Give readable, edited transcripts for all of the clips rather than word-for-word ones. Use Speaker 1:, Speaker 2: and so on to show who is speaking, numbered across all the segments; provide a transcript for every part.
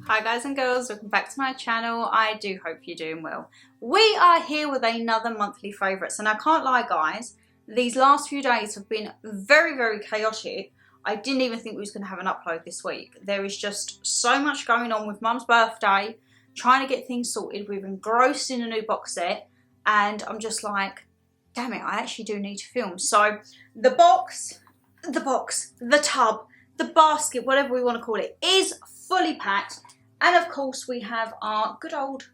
Speaker 1: Hi guys and girls, welcome back to my channel. I do hope you're doing well. We are here with another monthly favourites, and I can't lie guys, these last few days have been very chaotic. I didn't even think we was going to have an upload this week. There is just so much going on with Mum's birthday, trying to get things sorted. We've engrossed in a new box set and I'm just like, damn it, I actually do need to film. So the box, the tub, the basket, whatever we want to call it, is fully packed. And of course we have our good old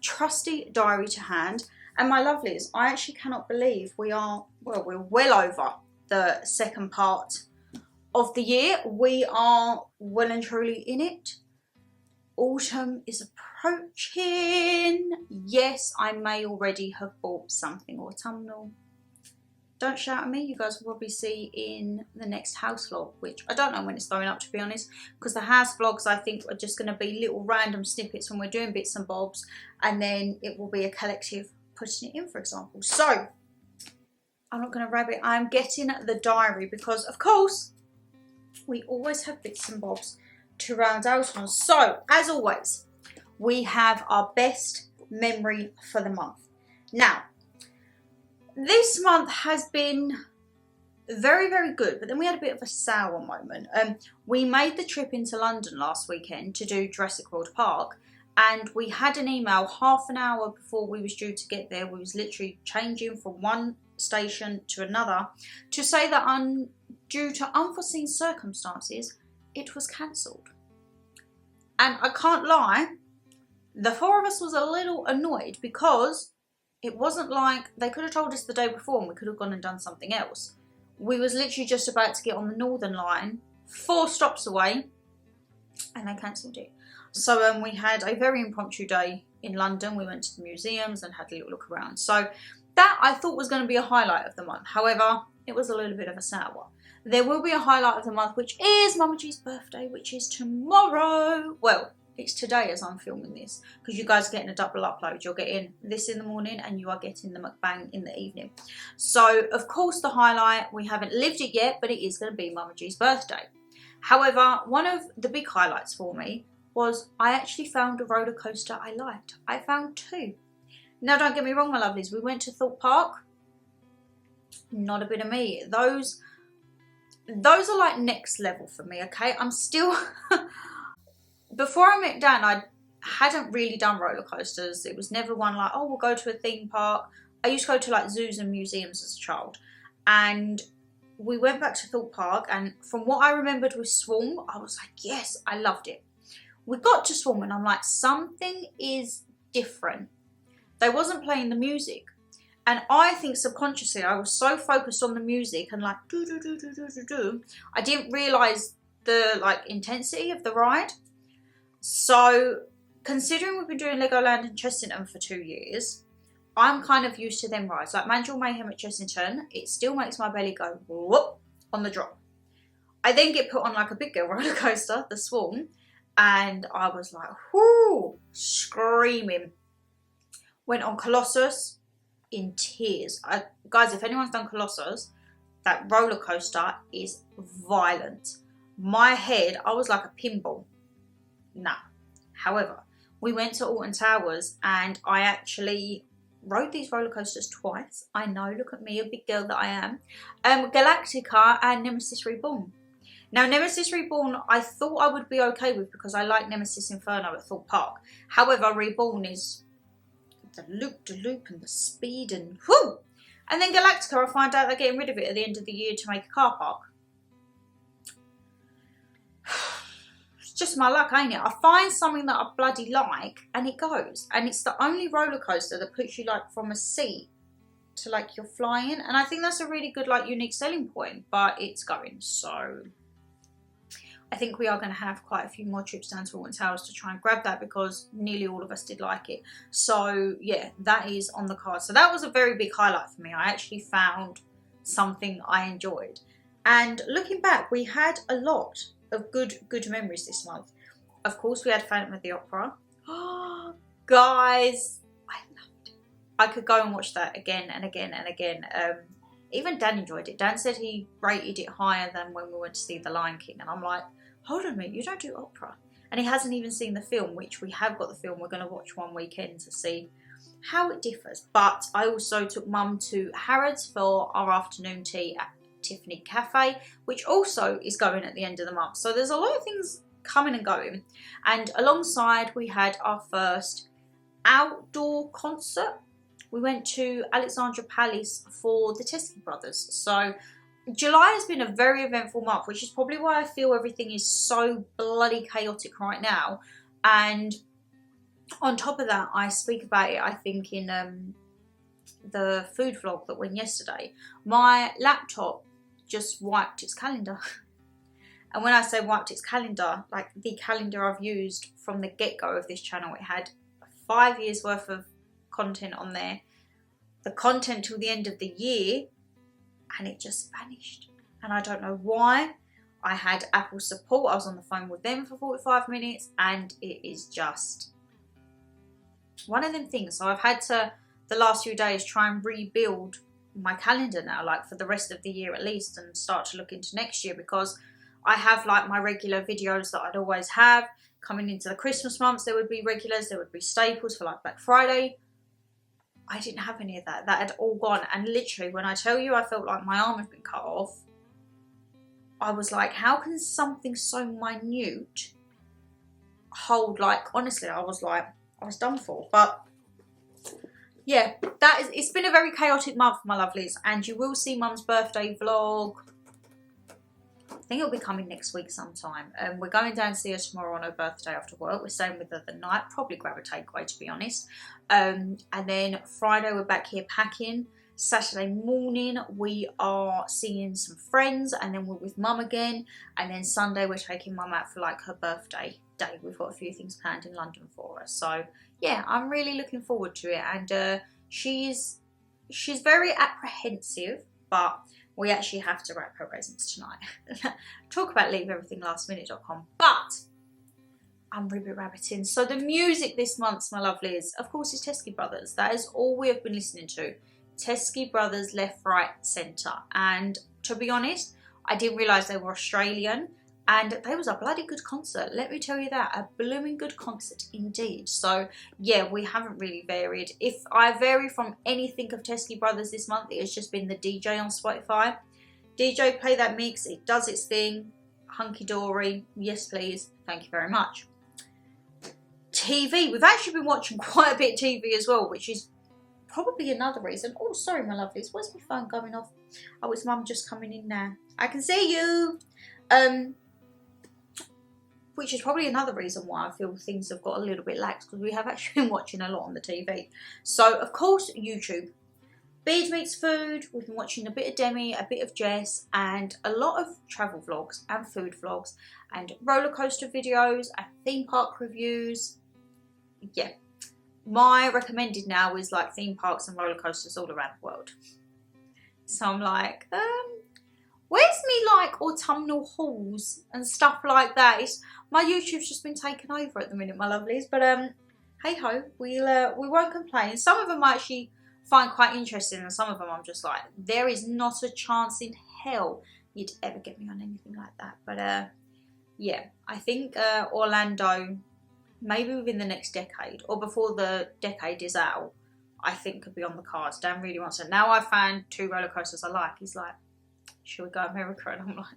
Speaker 1: trusty diary to hand. And my lovelies, I actually cannot believe we're well over the second part of the year. We are well and truly in it. Autumn is approaching. Yes, I may already have bought something autumnal. Don't shout at me, you guys will probably see in the next house vlog, which I don't know when it's going up, to be honest, because the house vlogs I think are just going to be little random snippets when we're doing bits and bobs, and then it will be a collective putting it in, for example. So I'm not going to rabbit, I'm getting the diary because of course we always have bits and bobs to round out on. So as always, we have our best memory for the month. Now, this month has been very good, but then we had a bit of a sour moment. We made the trip into London last weekend to do Jurassic World Park, and we had an email half an hour before we was due to get there. We was literally changing from one station to another to say that due to unforeseen circumstances, it was cancelled. And I can't lie, the four of us was a little annoyed because it wasn't like they could have told us the day before and we could have gone and done something else. We was literally just about to get on the Northern Line, 4 stops away, and they cancelled it. So we had a very impromptu day in London. We went to the museums and had a little look around. So that I thought was going to be a highlight of the month. However, it was a little bit of a sour. There will be a highlight of the month, which is Mama G's birthday, which is tomorrow. Well, it's today as I'm filming this, because you guys are getting a double upload. You're getting this in the morning and you are getting the mukbang in the evening. So, of course, the highlight, we haven't lived it yet, but it is going to be Mama G's birthday. However, one of the big highlights for me was I actually found a roller coaster I liked. I found 2. Now, don't get me wrong, my lovelies. We went to Thorpe Park. Not a bit of me. Those are like next level for me, okay? I'm still... Before I met Dan, I hadn't really done roller coasters. It was never one like, oh, we'll go to a theme park. I used to go to like zoos and museums as a child. And we went back to Thorpe Park, and from what I remembered with Swarm, I was like, yes, I loved it. We got to Swarm and I'm like, something is different. They wasn't playing the music. And I think subconsciously I was so focused on the music and like do, I didn't realise the like intensity of the ride. So considering we've been doing Legoland and Chessington for 2 years, I'm kind of used to them rides. Like Mandrill Mayhem at Chessington, it still makes my belly go whoop on the drop. I then get put on like a big girl roller coaster, the Swarm, and I was like, whoo, screaming. Went on Colossus in tears. Guys, if anyone's done Colossus, that roller coaster is violent. My head, I was like a pinball. Nah. However, we went to Alton Towers and I actually rode these roller coasters twice. I know, look at me, a big girl that I am. Galactica and Nemesis Reborn. Now, Nemesis Reborn, I thought I would be okay with because I like Nemesis Inferno at Thorpe Park. However, Reborn is the loop-de-loop and the speed and whoo! And then Galactica, I find out they're getting rid of it at the end of the year to make a car park. Just my luck, ain't it? I find something that I bloody like and it goes. And it's the only roller coaster that puts you like from a seat to like you're flying. And I think that's a really good like unique selling point, but it's going. So I think we are going to have quite a few more trips down to Alton Towers to try and grab that because nearly all of us did like it. So yeah, that is on the card. So that was a very big highlight for me. I actually found something I enjoyed. And looking back, we had a lot of good memories this month. Of course, we had Phantom of the Opera. Oh, guys, I loved it. I could go and watch that again and again and again. Even Dan enjoyed it. Dan said he rated it higher than when we went to see The Lion King. And I'm like, hold on a minute, you don't do opera. And he hasn't even seen the film, which we have got the film. We're going to watch one weekend to see how it differs. But I also took Mum to Harrods for our afternoon tea at Tiffany Cafe, which also is going at the end of the month. So there's a lot of things coming and going. And alongside, we had our first outdoor concert. We went to Alexandra Palace for the Teskey Brothers. So July has been a very eventful month, which is probably why I feel everything is so bloody chaotic right now. And on top of that, I speak about it, I think, in the food vlog that went yesterday. My laptop just wiped its calendar. And when I say wiped its calendar, like the calendar I've used from the get-go of this channel, it had 5 years worth of content on there, the content till the end of the year, and it just vanished. And I don't know why. I had Apple support, I was on the phone with them for 45 minutes, and it is just one of them things. So I've had to, the last few days, try and rebuild my calendar now, like for the rest of the year at least, and start to look into next year, because I have like my regular videos that I'd always have. Coming into the Christmas months, there would be regulars, there would be staples for like Black Friday. I didn't have any of that. That had all gone. And literally, when I tell you I felt like my arm had been cut off, I was like, how can something so minute hold, like, honestly, I was done for. But yeah, it's been a very chaotic month, my lovelies. And you will see Mum's birthday vlog. I think it'll be coming next week sometime. We're going down to see her tomorrow on her birthday after work. We're staying with her the night. Probably grab a takeaway, to be honest. And then Friday we're back here packing. Saturday morning we are seeing some friends, and then we're with Mum again. And then Sunday we're taking Mum out for like her birthday day. We've got a few things planned in London for her. So yeah, I'm really looking forward to it. And she's very apprehensive, but we actually have to wrap her presents tonight. Talk about leaveeverythinglastminute.com. But I'm ribbit rabbiting. So the music this month, my lovelies, of course, is Teskey Brothers. That is all we have been listening to. Teskey Brothers, left, right, centre. And to be honest, I didn't realise they were Australian. And they was a bloody good concert. Let me tell you that. A blooming good concert indeed. So yeah, we haven't really varied. If I vary from anything of Teskey Brothers this month, it has just been the DJ on Spotify. DJ, play that mix. It does its thing. Hunky-dory. Yes, please. Thank you very much. TV. We've actually been watching quite a bit of TV as well, which is probably another reason. Oh, sorry, my lovelies. Where's my phone going off? Oh, it's Mum just coming in now. I can see you. Which is probably another reason why I feel things have got a little bit lax, because we have actually been watching a lot on the TV. So, of course, YouTube. Beard Meets Food. We've been watching a bit of Demi, a bit of Jess, and a lot of travel vlogs and food vlogs and roller coaster videos and theme park reviews. Yeah. My recommended now is like theme parks and roller coasters all around the world. So I'm like, where's me like autumnal hauls and stuff like that? My YouTube's just been taken over at the minute, my lovelies. But hey ho, we won't complain. Some of them I actually find quite interesting, and some of them I'm just like, there is not a chance in hell you'd ever get me on anything like that. But yeah, I think Orlando, maybe within the next decade or before the decade is out, I think could be on the cards. Dan really wants it. Now I've found 2 roller coasters I like. He's like, should we go America? And I'm like,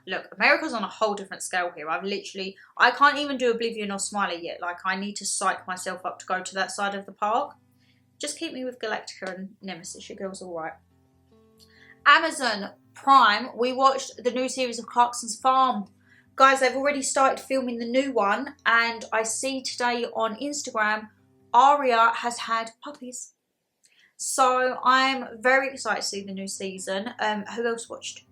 Speaker 1: look, America's on a whole different scale here. I can't even do Oblivion or Smiley yet. Like, I need to psych myself up to go to that side of the park. Just keep me with Galactica and Nemesis. Your girl's all right. Amazon Prime, we watched the new series of Clarkson's Farm. Guys, they've already started filming the new one, and I see today on Instagram, Aria has had puppies. So I'm very excited to see the new season. Who else watched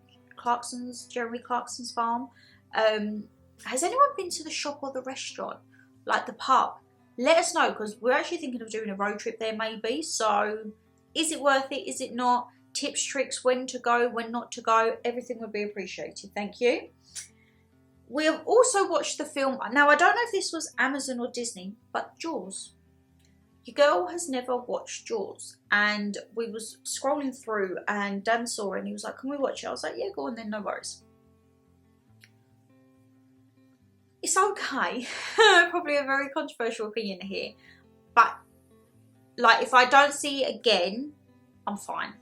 Speaker 1: Jeremy Clarkson's Farm? Has anyone been to the shop or the restaurant? Like the pub? Let us know, because we're actually thinking of doing a road trip there maybe. So is it worth it? Is it not? Tips, tricks, when to go, when not to go. Everything would be appreciated. Thank you. We have also watched the film. Now, I don't know if this was Amazon or Disney, but Jaws. your girl has never watched Jaws. And we was scrolling through and Dan saw it and he was like, can we watch it? I was like, yeah, go on then, no worries. It's okay. Probably a very controversial opinion here. But, like, if I don't see it again, I'm fine.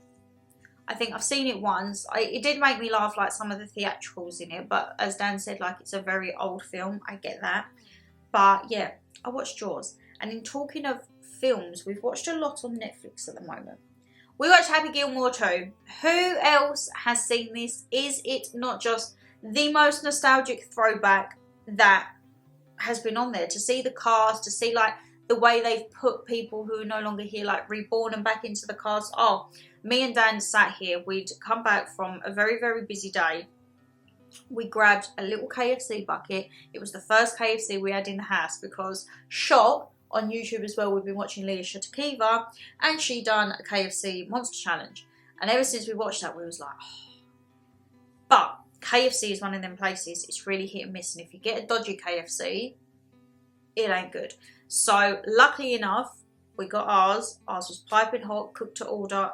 Speaker 1: I think I've seen it once. It did make me laugh, like, some of the theatricals in it. But as Dan said, like, it's a very old film. I get that. But, yeah, I watched Jaws. And in talking of films, we've watched a lot on Netflix at the moment. We watched Happy Gilmore 2. Who else has seen this? Is it not just the most nostalgic throwback that has been on there? To see the cast, to see like the way they've put people who are no longer here, like reborn and back into the cast. Oh, me and Dan sat here. We'd come back from a very, very busy day. We grabbed a little KFC bucket. It was the first KFC we had in the house because shock, on YouTube as well, we've been watching Leah Shatakiva and she done a KFC monster challenge. And ever since we watched that, we was like, oh. But KFC is one of them places, it's really hit and miss. And if you get a dodgy KFC, it ain't good. So luckily enough, we got ours. Ours was piping hot, cooked to order,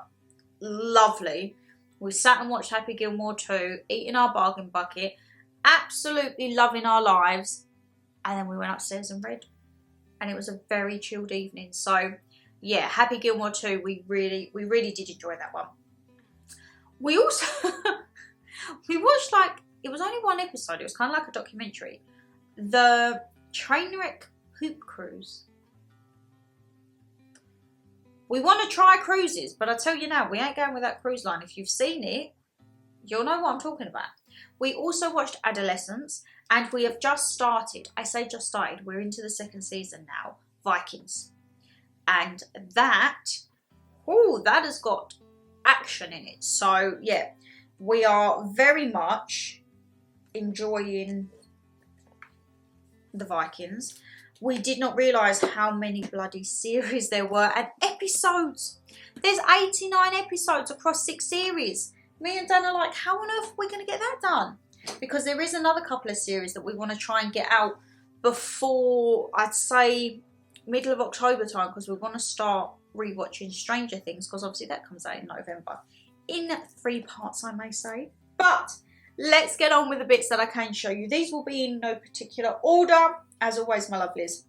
Speaker 1: lovely. We sat and watched Happy Gilmore 2, eating our bargain bucket, absolutely loving our lives. And then we went upstairs and read. And it was a very chilled evening. So yeah, Happy Gilmore 2, we really did enjoy that one. We also we watched, like, it was only one episode, it was kind of like a documentary. The Trainwreck Hoop Cruise. We want to try cruises, but I tell you now, we ain't going with that cruise line. If you've seen it, you'll know what I'm talking about. We also watched Adolescence, and we have just started. I say just started. We're into the second season now. Vikings. And that, oh, that has got action in it. So, yeah, we are very much enjoying the Vikings. We did not realise how many bloody series there were and episodes. There's 89 episodes across 6 series. Me and Dan are like, how on earth are we going to get that done? Because there is another couple of series that we want to try and get out before, I'd say, middle of October time, because we want to start rewatching Stranger Things, because obviously that comes out in November. In 3 parts, I may say. But let's get on with the bits that I can show you. These will be in no particular order. As always, my lovelies,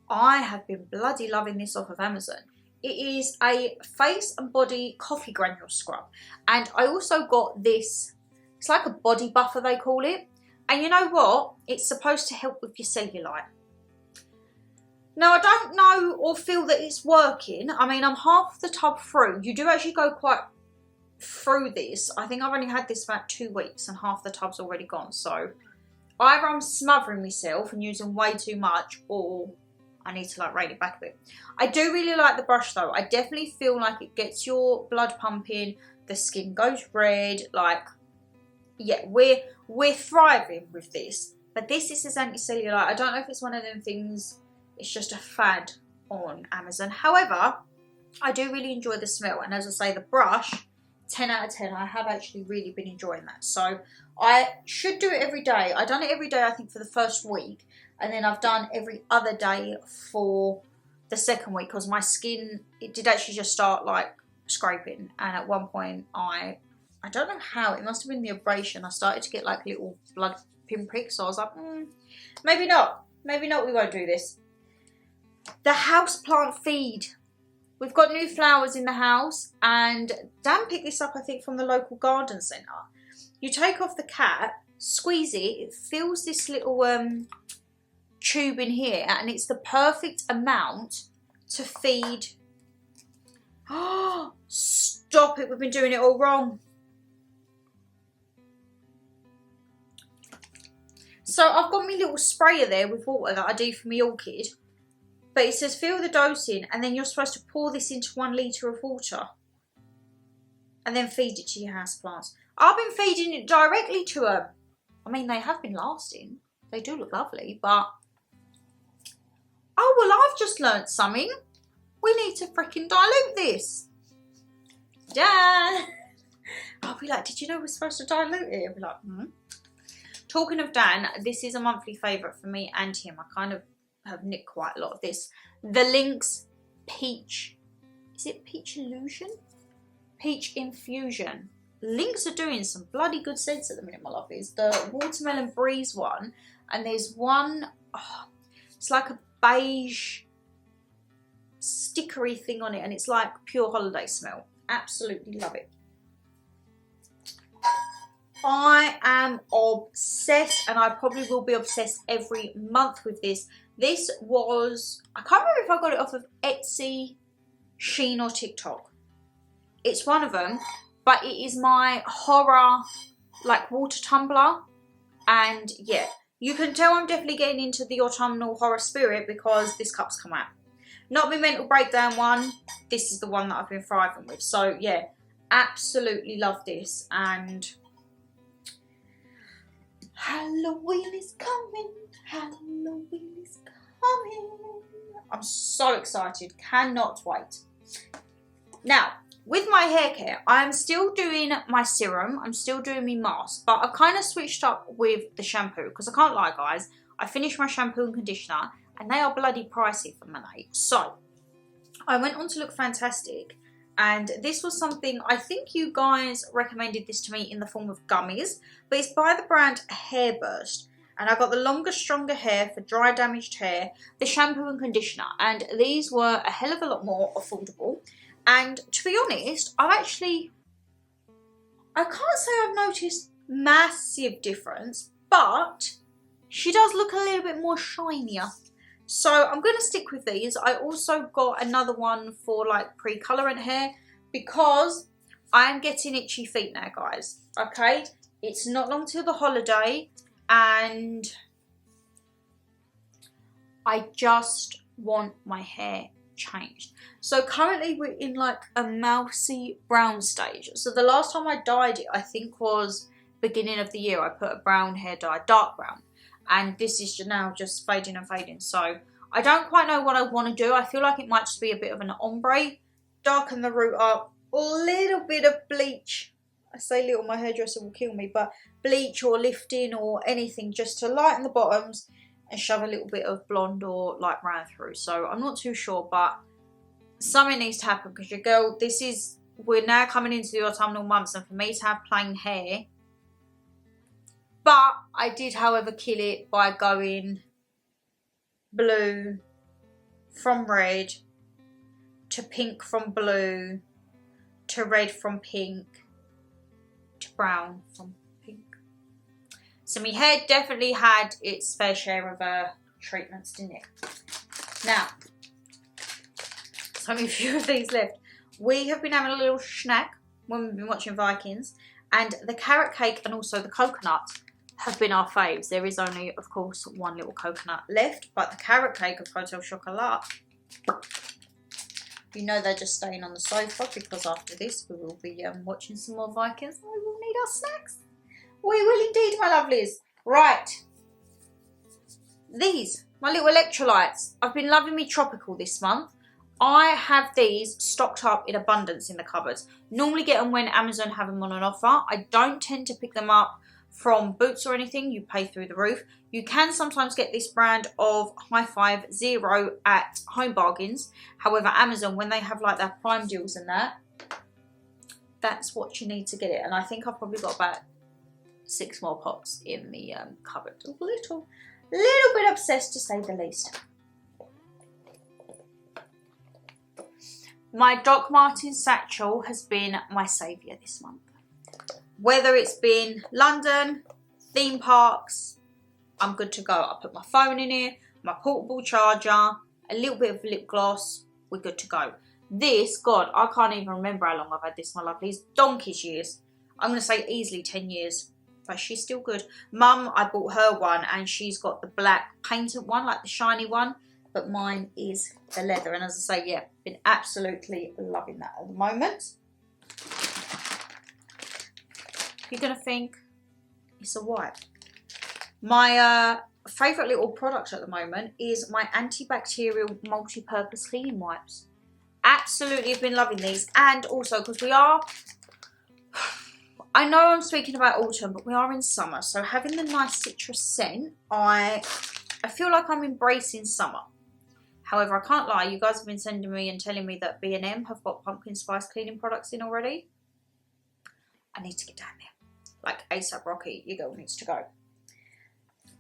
Speaker 1: I have been bloody loving this off of Amazon. It is a face and body coffee granule scrub. And I also got this, it's like a body buffer they call it. And you know what? It's supposed to help with your cellulite. Now, I don't know or feel that it's working. I mean, I'm half the tub through. You do actually go quite through this. I think I've only had this for about 2 weeks and half the tub's already gone. So either I'm smothering myself and using way too much, or I need to like rein it back a bit. I do really like the brush though. I definitely feel like it gets your blood pumping, the skin goes red, like, yeah, we're thriving with this. But this is anti-cellulite. I don't know if it's one of them things, it's just a fad on Amazon. However, I do really enjoy the smell. And as I say, the brush, 10 out of 10. I have actually really been enjoying that. So I should do it every day. I've done it every day, I think, for the first week. And then I've done every other day for the second week, because my skin, it did actually just start like scraping. And at one point I don't know how, it must have been the abrasion. I started to get like little blood pinpricks. So I was like, maybe not. Maybe not, we won't do this. The houseplant feed. We've got new flowers in the house, and Dan picked this up, I think, from the local garden centre. You take off the cap, squeeze it, it fills this little tube in here, and it's the perfect amount to feed. Oh, stop it, we've been doing it all wrong. So I've got my little sprayer there with water that I do for my orchid. But it says fill the dose in, and then you're supposed to pour this into 1 litre of water. And then feed it to your houseplants. I've been feeding it directly to them. I mean, they have been lasting. They do look lovely, but... oh, well, I've just learnt something. We need to freaking dilute this. Dan! I'll be like, did you know we're supposed to dilute it? I'll be like, Talking of Dan, this is a monthly favourite for me and him. I kind of have nicked quite a lot of this. The LeighxX Peach, is it Peach Illusion? Peach Infusion. LeighxX are doing some bloody good scents at the minute, my lovelies. The Watermelon Breeze one, and there's one, oh, it's like a beige stickery thing on it, and it's like pure holiday smell. Absolutely love it. I am obsessed, and I probably will be obsessed every month with this. This was, I can't remember if I got it off of Etsy, Shein or TikTok. It's one of them, but it is my horror like water tumbler, and yeah, you can tell I'm definitely getting into the autumnal horror spirit because this cup's come out. Not my mental breakdown one, this is the one that I've been thriving with. So yeah, absolutely love this. And Halloween is coming, Halloween is coming. I'm so excited, cannot wait. Now, with my hair care, I'm still doing my serum, I'm still doing my mask, but I've kind of switched up with the shampoo because I can't lie, guys. I finished my shampoo and conditioner and they are bloody pricey for Monat. So I went on to Look Fantastic, and this was something, I think you guys recommended this to me in the form of gummies, but it's by the brand Hairburst. And I got the longer, stronger hair for dry, damaged hair, the shampoo and conditioner, and these were a hell of a lot more affordable. And to be honest, I can't say I've noticed massive difference, but she does look a little bit more shinier. So I'm going to stick with these. I also got another one for like pre-colorant hair because I'm getting itchy feet now, guys. Okay, it's not long till the holiday and I just want my hair changed. So currently we're in like a mousy brown stage. So the last time I dyed it, I think was beginning of the year. I put a brown hair dye, dark brown, and this is now just fading and fading. So I don't quite know what I want to do. I feel like it might just be a bit of an ombre, darken the root up, a little bit of bleach. I say little, my hairdresser will kill me, but bleach or lifting or anything just to lighten the bottoms and shove a little bit of blonde or light brown through. So I'm not too sure, but something needs to happen because your girl, we're now coming into the autumnal months, and for me to have plain hair, but I did, however, kill it by going blue from red to pink from blue to red from pink to brown from pink. So my hair definitely had its fair share of treatments, didn't it? Now, so only a few of these left. We have been having a little snack when we've been watching Vikings, and the carrot cake and also the coconut have been our faves. There is only, of course, one little coconut left, but the carrot cake of Hotel Chocolat, you know, they're just staying on the sofa because after this we will be watching some more Vikings and we will need our snacks. We will indeed, my lovelies. Right, these, my little electrolytes. I've been loving me tropical this month. I have these stocked up in abundance in the cupboards. Normally get them when Amazon have them on an offer. I don't tend to pick them up from Boots or anything. You pay through the roof. You can sometimes get this brand of High Five Zero at Home Bargains. However, Amazon, when they have like their Prime deals and that's what you need to get it. And I think I've probably got about 6 more pots in the cupboard. A little bit obsessed, to say the least. My Doc Martens satchel has been my saviour this month. Whether it's been London, theme parks, I'm good to go. I put my phone in here, my portable charger, a little bit of lip gloss, we're good to go. This, God, I can't even remember how long I've had this, my lovelies. Donkey's years. I'm going to say easily 10 years, but she's still good. Mum, I bought her one and she's got the black painted one, like the shiny one, but mine is the leather. And as I say, yeah, been absolutely loving that at the moment. You're going to think it's a wipe. My favourite little product at the moment is my antibacterial multi-purpose cleaning wipes. Absolutely have been loving these. And also because we are, I know I'm speaking about autumn, but we are in summer. So having the nice citrus scent, I I feel like I'm embracing summer. However, I can't lie, you guys have been sending me and telling me that B&M have got pumpkin spice cleaning products in already. I need to get down there. Like ASAP Rocky, your girl needs to go.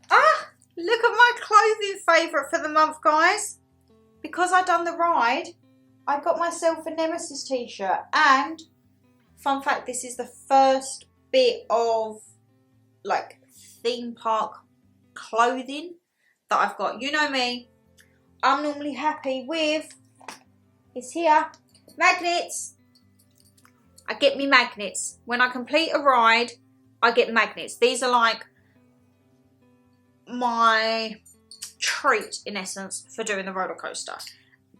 Speaker 1: Ah, look at my clothing favourite for the month, guys. Because I done the ride, I got myself a Nemesis t-shirt. And, fun fact, this is the first bit of, like, theme park clothing that I've got. You know me, I'm normally happy with, it's here, magnets. I get me magnets. When I complete a ride, I get magnets. These are like my treat, in essence, for doing the roller coaster.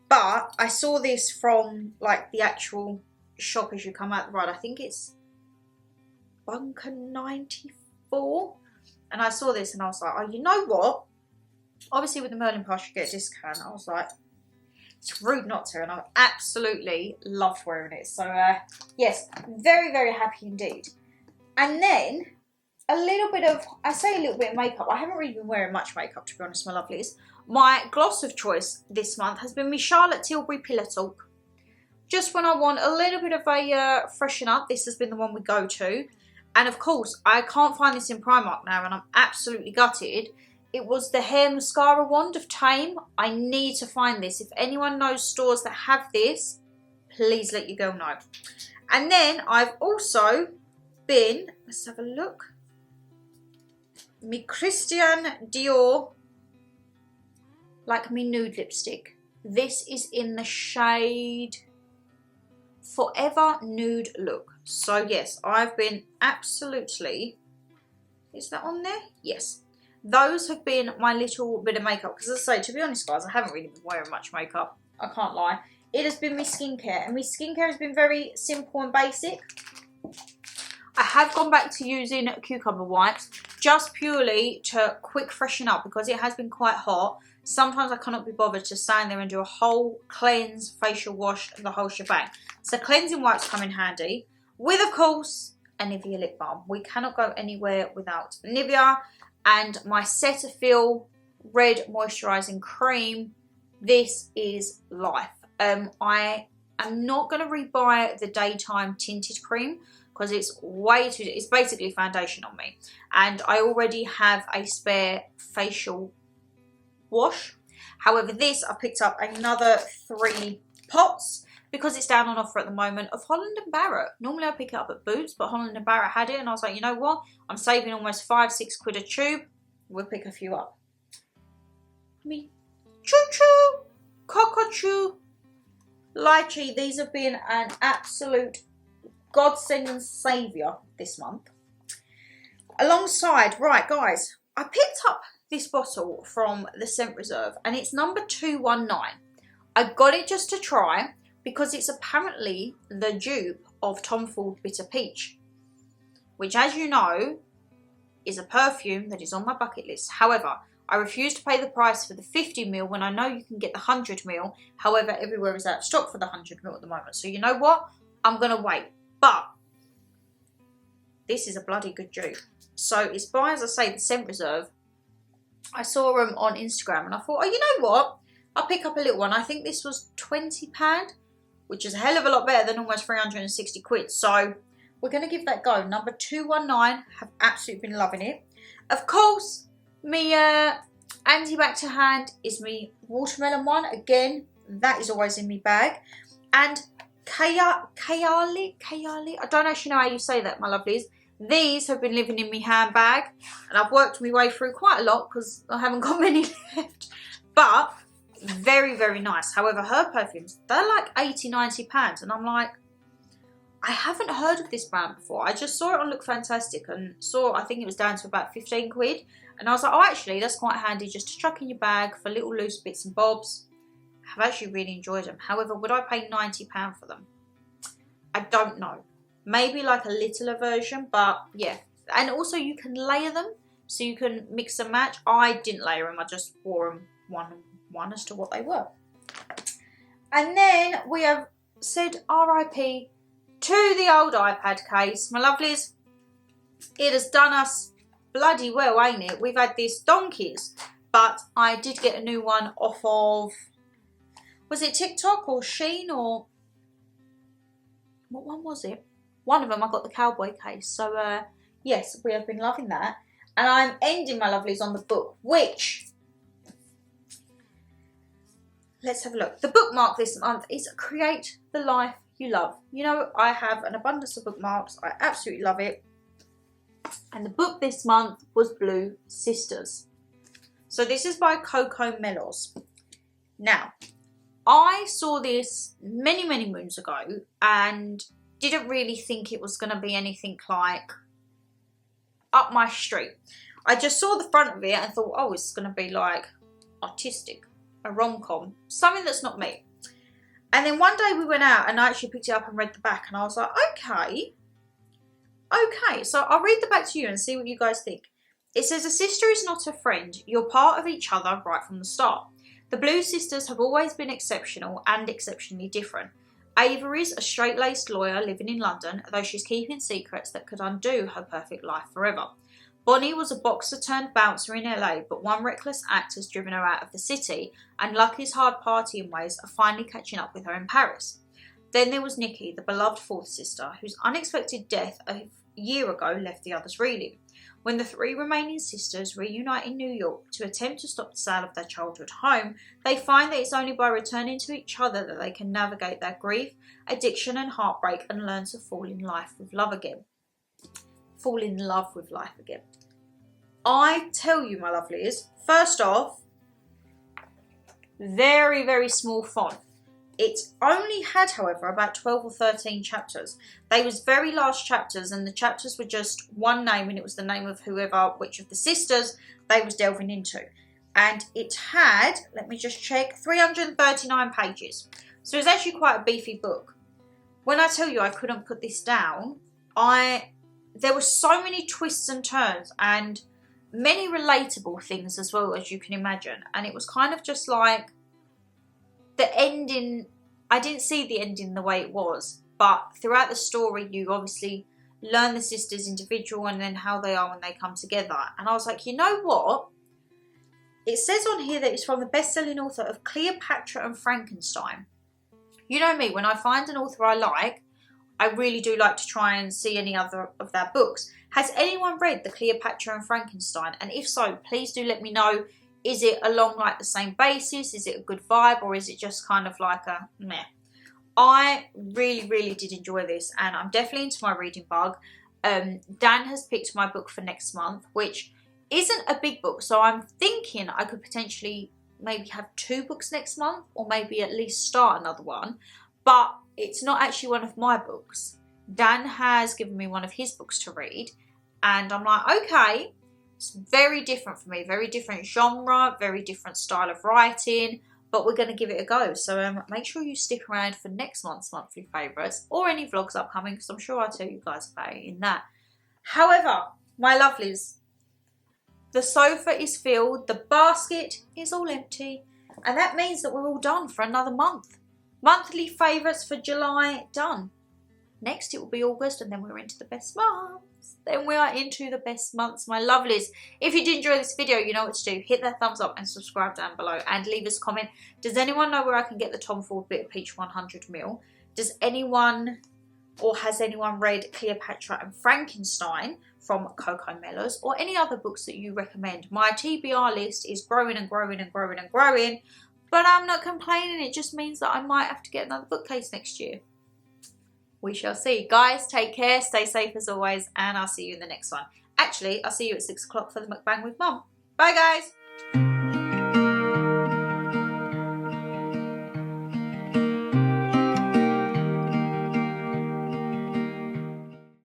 Speaker 1: But I saw this from like the actual shop as you come out the ride. I think it's Bunker 94. And I saw this and I was like, oh, you know what? Obviously with the Merlin Pass you get a discount. I was like, it's rude not to, and I absolutely loved wearing it. So yes, very, very happy indeed. And then a little bit of, I say a little bit of makeup. I haven't really been wearing much makeup, to be honest, my lovelies. My gloss of choice this month has been my Charlotte Tilbury Pillow Talk. Just when I want a little bit of a freshen up, this has been the one we go to. And of course, I can't find this in Primark now, and I'm absolutely gutted. It was the Hair Mascara Wand of Tame. I need to find this. If anyone knows stores that have this, please let your girl know. And then I've also been, let's have a look. Me Christian Dior, like me nude lipstick. This is in the shade Forever Nude Look. So yes, I've been absolutely, is that on there? Yes. Those have been my little bit of makeup. Because as I say, to be honest guys, I haven't really been wearing much makeup. I can't lie. It has been my skincare. And my skincare has been very simple and basic. I have gone back to using cucumber wipes. Just purely to quick freshen up. Because it has been quite hot. Sometimes I cannot be bothered to stand there and do a whole cleanse, facial wash, and the whole shebang. So cleansing wipes come in handy. With, of course, a Nivea lip balm. We cannot go anywhere without Nivea. And my Cetaphil Red Moisturising Cream. This is life. I am not going to rebuy the daytime tinted cream. Because it's way too, it's basically foundation on me. And I already have a spare facial wash. However, this I picked up another 3 pots. Because it's down on offer at the moment, of Holland & Barrett. Normally I pick it up at Boots, but Holland & Barrett had it. And I was like, you know what? I'm saving almost 5-6 quid a tube. We'll pick a few up. Me choo-choo, cockatoo, lychee. These have been an absolute godsend and saviour this month. Alongside, right guys, I picked up this bottle from the Scent Reserve. And it's number 219. I got it just to try. Because it's apparently the dupe of Tom Ford Bitter Peach. Which, as you know, is a perfume that is on my bucket list. However, I refuse to pay the price for the 50ml when I know you can get the 100ml. However, everywhere is out of stock for the 100ml at the moment. So you know what? I'm going to wait. But this is a bloody good dupe. So it's by, as I say, the Scent Reserve. I saw them on Instagram and I thought, oh, you know what? I'll pick up a little one. I think this was £20. Which is a hell of a lot better than almost 360 quid. So we're going to give that a go. Number 219. Have absolutely been loving it. Of course, me Andy Back to Hand is me watermelon one. Again, that is always in me bag. And Kayali. I don't actually know how you say that, my lovelies. These have been living in me handbag. And I've worked my way through quite a lot because I haven't got many left. But very, very nice. However, her perfumes, they're like £80-90. And I'm like, I haven't heard of this brand before. I just saw it on Look Fantastic and saw, I think it was down to about 15 quid. And I was like, oh, actually, that's quite handy just to chuck in your bag for little loose bits and bobs. I've actually really enjoyed them. However, would I pay £90 for them? I don't know. Maybe like a littler version, but yeah. And also you can layer them, so you can mix and match. I didn't layer them, I just wore them one as to what they were. And then we have said RIP to the old iPad case. My lovelies, it has done us bloody well, ain't it? We've had this donkeys. but I did get a new one off of, was it TikTok or Shein, or what one was it? One of them, I got the cowboy case. So yes, we have been loving that. And I'm ending, my lovelies, on the book, which, let's have a look. The bookmark this month is Create the Life You Love. You know, I have an abundance of bookmarks. I absolutely love it. And the book this month was Blue Sisters. So this is by Coco Melos. Now, I saw this many, many moons ago and didn't really think it was going to be anything like up my street. I just saw the front of it and thought, oh, it's going to be like artistic, a rom-com, something that's not me. And then one day we went out and I actually picked it up and read the back, and I was like, okay, so I'll read the back to you and see what you guys think. It says, a sister is not a friend. You're part of each other right from the start. The Blue Sisters have always been exceptional and exceptionally different. Avery's a straight-laced lawyer living in London, though she's keeping secrets that could undo her perfect life forever. Bonnie was a boxer turned bouncer in LA, but one reckless act has driven her out of the city, and Lucky's hard partying ways are finally catching up with her in Paris. Then there was Nikki, the beloved fourth sister, whose unexpected death a year ago left the others reeling. When the three remaining sisters reunite in New York to attempt to stop the sale of their childhood home, they find that it's only by returning to each other that they can navigate their grief, addiction and heartbreak and learn to fall in love with life again. I tell you, my lovelies, first off, very, very small font. It's only had, however, about 12 or 13 chapters. They was very large chapters, and the chapters were just one name, and it was the name of whoever, which of the sisters they was delving into. And it had, let me just check, 339 pages. So it's actually quite a beefy book. When I tell you I couldn't put this down, there were so many twists and turns, and many relatable things as well, as you can imagine. And it was kind of just like, the ending, I didn't see the ending the way it was, but throughout the story you obviously learn the sisters individual and then how they are when they come together. And I was like, you know what? It says on here that it's from the best-selling author of Cleopatra and Frankenstein. You know me, when I find an author I like, I really do like to try and see any other of their books. Has anyone read the Cleopatra and Frankenstein? And if so, please do let me know. Is it along like the same basis? Is it a good vibe, or is it just kind of like a meh? I really, really did enjoy this, and I'm definitely into my reading bug. Dan has picked my book for next month, which isn't a big book, so I'm thinking I could potentially maybe have 2 books next month, or maybe at least start another one. But it's not actually one of my books. Dan has given me one of his books to read, and I'm like, okay. It's very different for me, very different genre, very different style of writing, but we're going to give it a go. So make sure you stick around for next month's monthly favourites, or any vlogs upcoming, because I'm sure I'll tell you guys about it in that. However, my lovelies, the sofa is filled, the basket is all empty, and that means that we're all done for another month. Monthly favourites for July, done. Next it will be August, and then we're into the best months. Then we are into the best months, my lovelies. If you did enjoy this video, you know what to do. Hit that thumbs up and subscribe down below, and leave us a comment. Does anyone know where I can get the Tom Ford Bit of Peach 100ml? Does anyone, or has anyone read Cleopatra and Frankenstein from Coco Melos, or any other books that you recommend? My TBR list is growing and growing and growing and growing, but I'm not complaining. It just means that I might have to get another bookcase next year. We shall see. Guys, take care, stay safe as always, and I'll see you in the next one. Actually, I'll see you at 6 o'clock for the mukbang with Mum. Bye, guys.